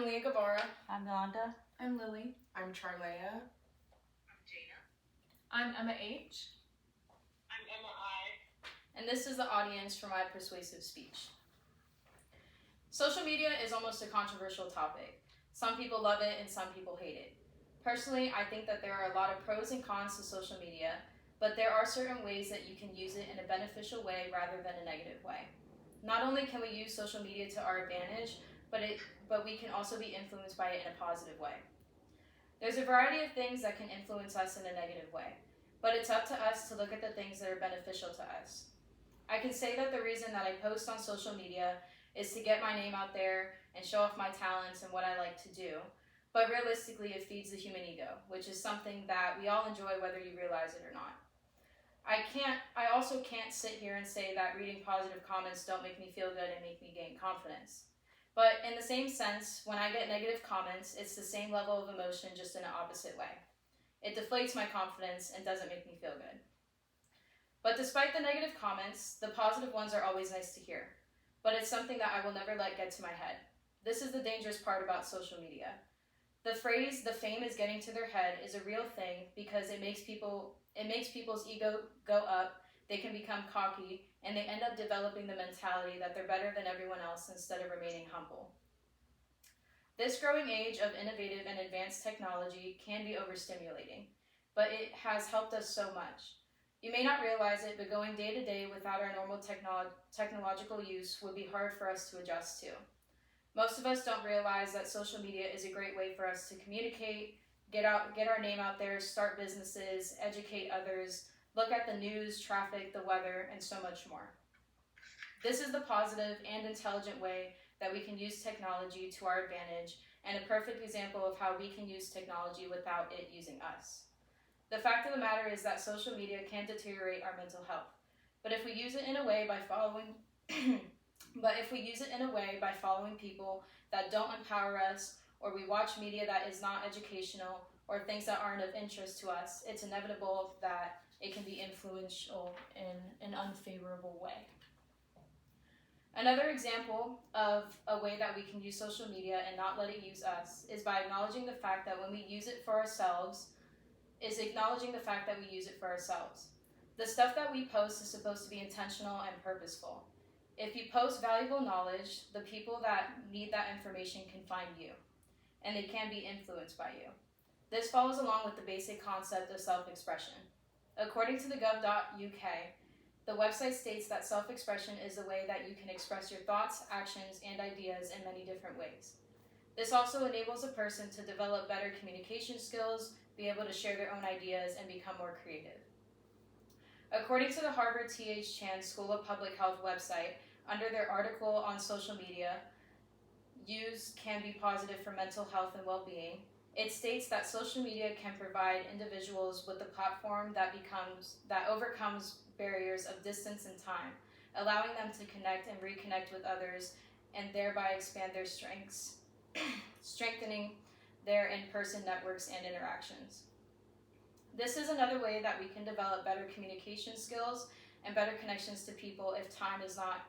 Leah Guevara. I'm Yolanda. I'm Lily. I'm Charlea. I'm Jana. I'm Emma H. I'm Emma I. And this is the audience for my Persuasive Speech. Social media is almost a controversial topic. Some people love it and some people hate it. Personally, I think that there are a lot of pros and cons to social media, but there are certain ways that you can use it in a beneficial way rather than a negative way. Not only can we use social media to our advantage, but we can also be influenced by it in a positive way. There's a variety of things that can influence us in a negative way, but it's up to us to look at the things that are beneficial to us. I can say that the reason that I post on social media is to get my name out there and show off my talents and what I like to do, but realistically it feeds the human ego, which is something that we all enjoy whether you realize it or not. I also can't sit here and say that reading positive comments don't make me feel good and make me gain confidence. But in the same sense, when I get negative comments, it's the same level of emotion, just in an opposite way. It deflates my confidence and doesn't make me feel good. But despite the negative comments, the positive ones are always nice to hear. But it's something that I will never let get to my head. This is the dangerous part about social media. The phrase, "the fame is getting to their head," is a real thing because it makes people's ego go up, they can become cocky, and they end up developing the mentality that they're better than everyone else instead of remaining humble. This growing age of innovative and advanced technology can be overstimulating, but it has helped us so much. You may not realize it, but going day to day without our normal technological use would be hard for us to adjust to. Most of us don't realize that social media is a great way for us to communicate, get our name out there, start businesses, educate others, look at the news, traffic, the weather, and so much more. This is the positive and intelligent way that we can use technology to our advantage, and a perfect example of how we can use technology without it using us. The fact of the matter is that social media can deteriorate our mental health, but if we use it in a way by following people that don't empower us, or we watch media that is not educational, or things that aren't of interest to us, it's inevitable that it can be influential in an unfavorable way. Another example of a way that we can use social media and not let it use us is by acknowledging the fact that we use it for ourselves. The stuff that we post is supposed to be intentional and purposeful. If you post valuable knowledge, the people that need that information can find you, and they can be influenced by you. This follows along with the basic concept of self-expression. According to the gov.uk, the website states that self-expression is the way that you can express your thoughts, actions, and ideas in many different ways. This also enables a person to develop better communication skills, be able to share their own ideas, and become more creative. According to the Harvard T.H. Chan School of Public Health website, under their article on social media, use can be positive for mental health and well-being, it states that social media can provide individuals with a platform that overcomes barriers of distance and time, allowing them to connect and reconnect with others and thereby expand their strengths, strengthening their in-person networks and interactions. This is another way that we can develop better communication skills and better connections to people if time is not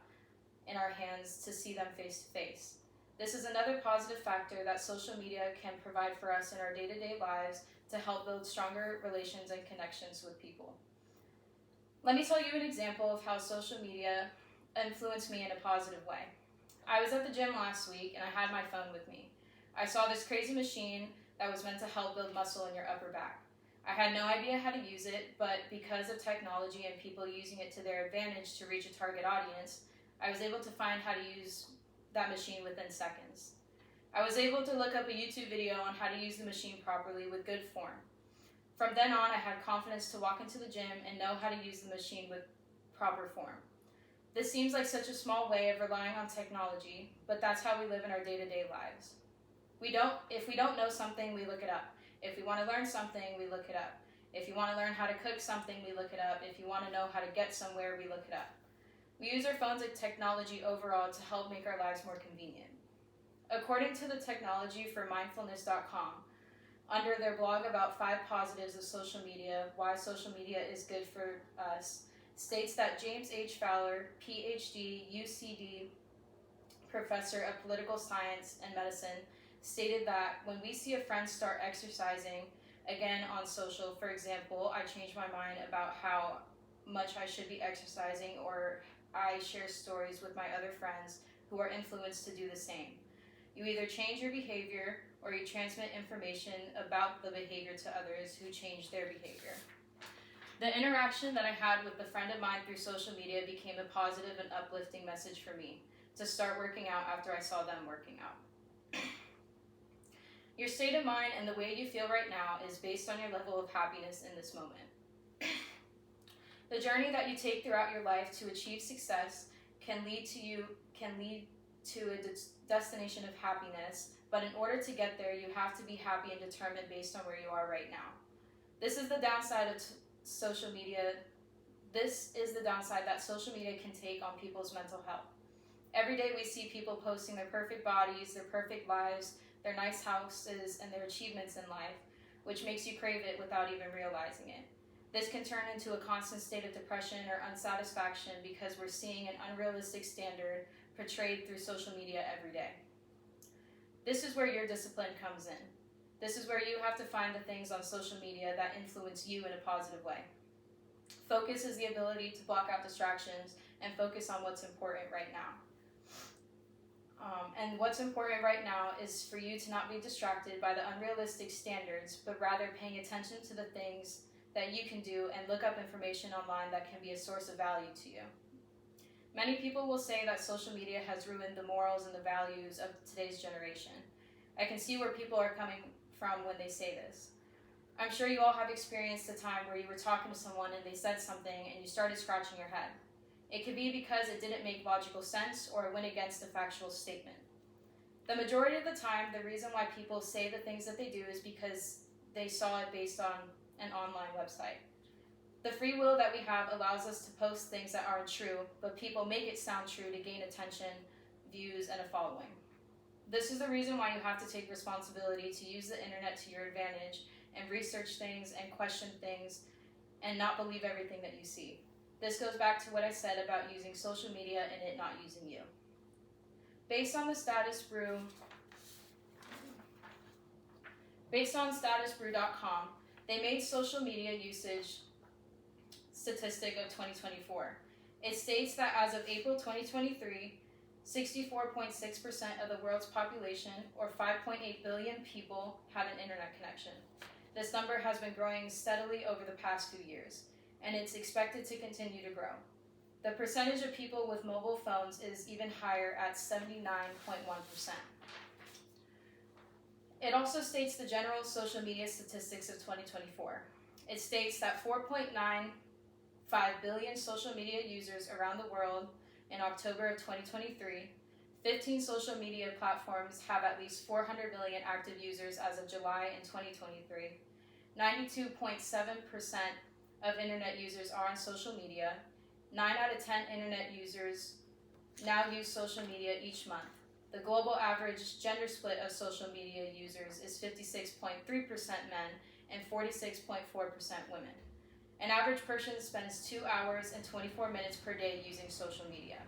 in our hands to see them face to face. This is another positive factor that social media can provide for us in our day-to-day lives to help build stronger relations and connections with people. Let me tell you an example of how social media influenced me in a positive way. I was at the gym last week and I had my phone with me. I saw this crazy machine that was meant to help build muscle in your upper back. I had no idea how to use it, but because of technology and people using it to their advantage to reach a target audience, I was able to find how to use that machine within seconds. I was able to look up a YouTube video on how to use the machine properly with good form. From then on, I had confidence to walk into the gym and know how to use the machine with proper form. This seems like such a small way of relying on technology, but that's how we live in our day-to-day lives. If we don't know something, we look it up. If we want to learn something, we look it up. If you want to learn how to cook something, we look it up. If you want to know how to get somewhere, we look it up. We use our phones and technology overall to help make our lives more convenient. According to the technology for mindfulness.com, under their blog about 5 positives of social media, why social media is good for us, states that James H. Fowler, PhD, UCD, professor of political science and medicine, stated that when we see a friend start exercising again on social, for example, I change my mind about how much I should be exercising, or I share stories with my other friends who are influenced to do the same. You either change your behavior or you transmit information about the behavior to others who change their behavior. The interaction that I had with a friend of mine through social media became a positive and uplifting message for me to start working out after I saw them working out. Your state of mind and the way you feel right now is based on your level of happiness in this moment. The journey that you take throughout your life to achieve success can lead to a destination of happiness, but in order to get there, you have to be happy and determined based on where you are right now. This is the downside of social media. This is the downside that social media can take on people's mental health. Every day we see people posting their perfect bodies, their perfect lives, their nice houses, and their achievements in life, which makes you crave it without even realizing it. This can turn into a constant state of depression or unsatisfaction because we're seeing an unrealistic standard portrayed through social media every day. This is where your discipline comes in. This is where you have to find the things on social media that influence you in a positive way. Focus is the ability to block out distractions and focus on what's important right now. And what's important right now is for you to not be distracted by the unrealistic standards, but rather paying attention to the things that you can do and look up information online that can be a source of value to you. Many people will say that social media has ruined the morals and the values of today's generation. I can see where people are coming from when they say this. I'm sure you all have experienced a time where you were talking to someone and they said something and you started scratching your head. It could be because it didn't make logical sense or it went against a factual statement. The majority of the time, the reason why people say the things that they do is because they saw it based on an online website. The free will that we have allows us to post things that aren't true, but people make it sound true to gain attention, views, and a following. This is the reason why you have to take responsibility to use the internet to your advantage and research things and question things and not believe everything that you see. This goes back to what I said about using social media and it not using you. Based on statusbrew.com, they made social media usage statistic of 2024. It states that as of April 2023, 64.6% of the world's population, or 5.8 billion people, had an internet connection. This number has been growing steadily over the past few years, and it's expected to continue to grow. The percentage of people with mobile phones is even higher at 79.1%. It also states the general social media statistics of 2024. It states that 4.95 billion social media users around the world in October of 2023. 15 social media platforms have at least 400 million active users as of July in 2023. 92.7% of internet users are on social media. 9 out of 10 internet users now use social media each month. The global average gender split of social media users is 56.3% men and 46.4% women. An average person spends 2 hours and 24 minutes per day using social media.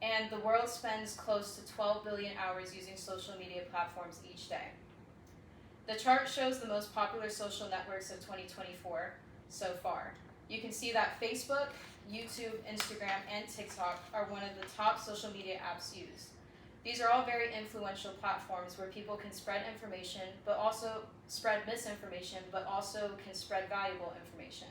And the world spends close to 12 billion hours using social media platforms each day. The chart shows the most popular social networks of 2024 so far. You can see that Facebook, YouTube, Instagram, and TikTok are one of the top social media apps used. These are all very influential platforms where people can spread information, but also spread misinformation, but also can spread valuable information.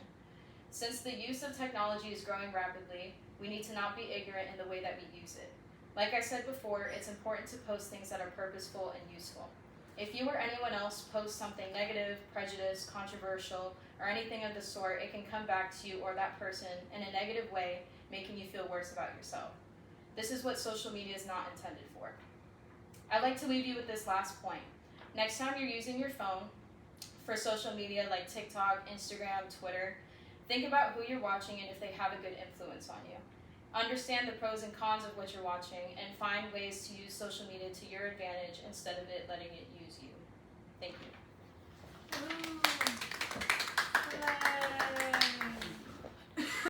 Since the use of technology is growing rapidly, we need to not be ignorant in the way that we use it. Like I said before, it's important to post things that are purposeful and useful. If you or anyone else posts something negative, prejudiced, controversial, or anything of the sort, it can come back to you or that person in a negative way, making you feel worse about yourself. This is what social media is not intended for. I'd like to leave you with this last point. Next time you're using your phone for social media like TikTok, Instagram, Twitter, think about who you're watching and if they have a good influence on you. Understand the pros and cons of what you're watching and find ways to use social media to your advantage instead of it letting it use you. Thank you. Ooh. Yay.